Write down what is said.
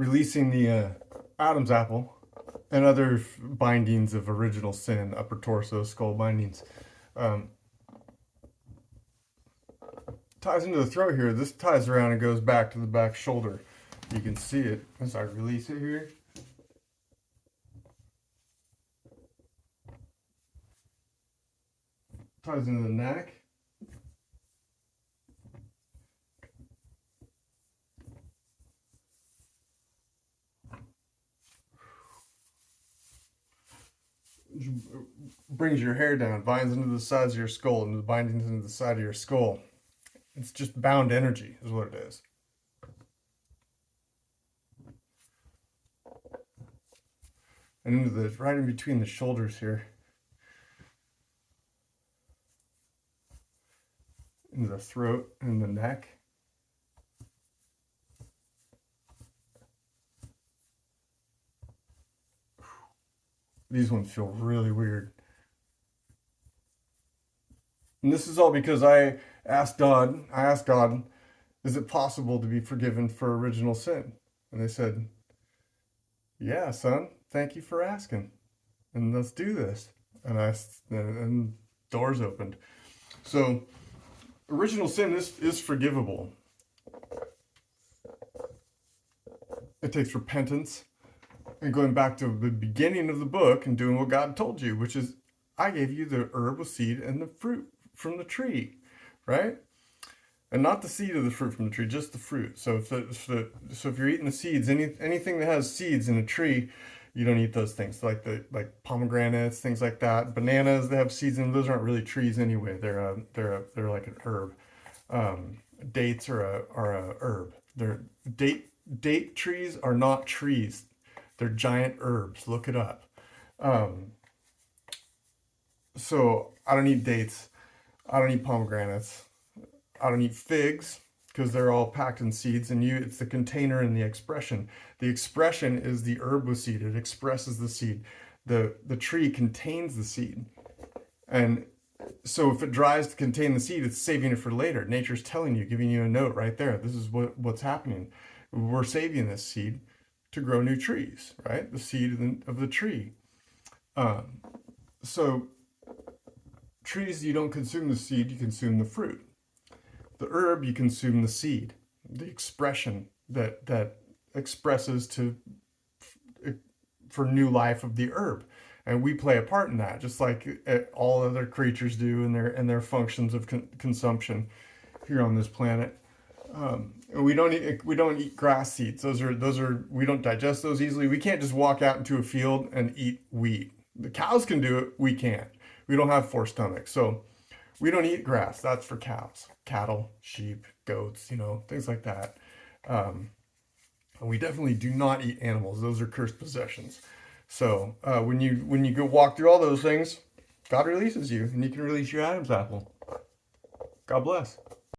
releasing the Adam's apple and other bindings of original sin, upper torso, skull bindings. Ties into the throat here. This ties around and goes back to the back shoulder. You can see it as I release it here. Ties into the neck. Brings your hair down, binds into the sides of your skull, and the bindings into the side of your skull. It's just bound energy, is what it is. And into the right in between the shoulders here, into the throat and the neck. These ones feel really weird. And this is all because I asked God, is it possible to be forgiven for original sin? And they said, yeah, son, thank you for asking. And let's do this. And doors opened. So original sin is forgivable. It takes repentance and going back to the beginning of the book and doing what God told you, which is, I gave you the herb with seed and the fruit from the tree, right? And not the seed of the fruit from the tree, just the fruit. So if you're eating the seeds, anything that has seeds in a tree, you don't eat those things. Like pomegranates, things like that. Bananas, they have seeds in them. Those aren't really trees anyway. They're like an herb. Dates are a herb. Date trees are not trees. They're giant herbs. Look it up. So I don't eat dates. I don't eat pomegranates. I don't eat figs because they're all packed in seeds, and it's the container and the expression. The expression is the herb with seed. It expresses the seed. The tree contains the seed. And so if it dries to contain the seed, it's saving it for later. Nature's telling you, giving you a note right there. This is what's happening. We're saving this seed to grow new trees, right? The seed of the tree. So trees, you don't consume the seed, you consume the fruit. The herb, you consume the seed, the expression that expresses for new life of the herb. And we play a part in that, just like all other creatures do in their functions of consumption here on this planet. And we don't eat grass seeds. Those are we don't digest those easily. We can't just walk out into a field and eat wheat. The cows can do it. We can't. We don't have four stomachs, so we don't eat grass. That's for cows, cattle, sheep, goats, things like that. And we definitely do not eat animals. Those are cursed possessions. So when you go walk through all those things, God releases you, and you can release your Adam's apple. God bless.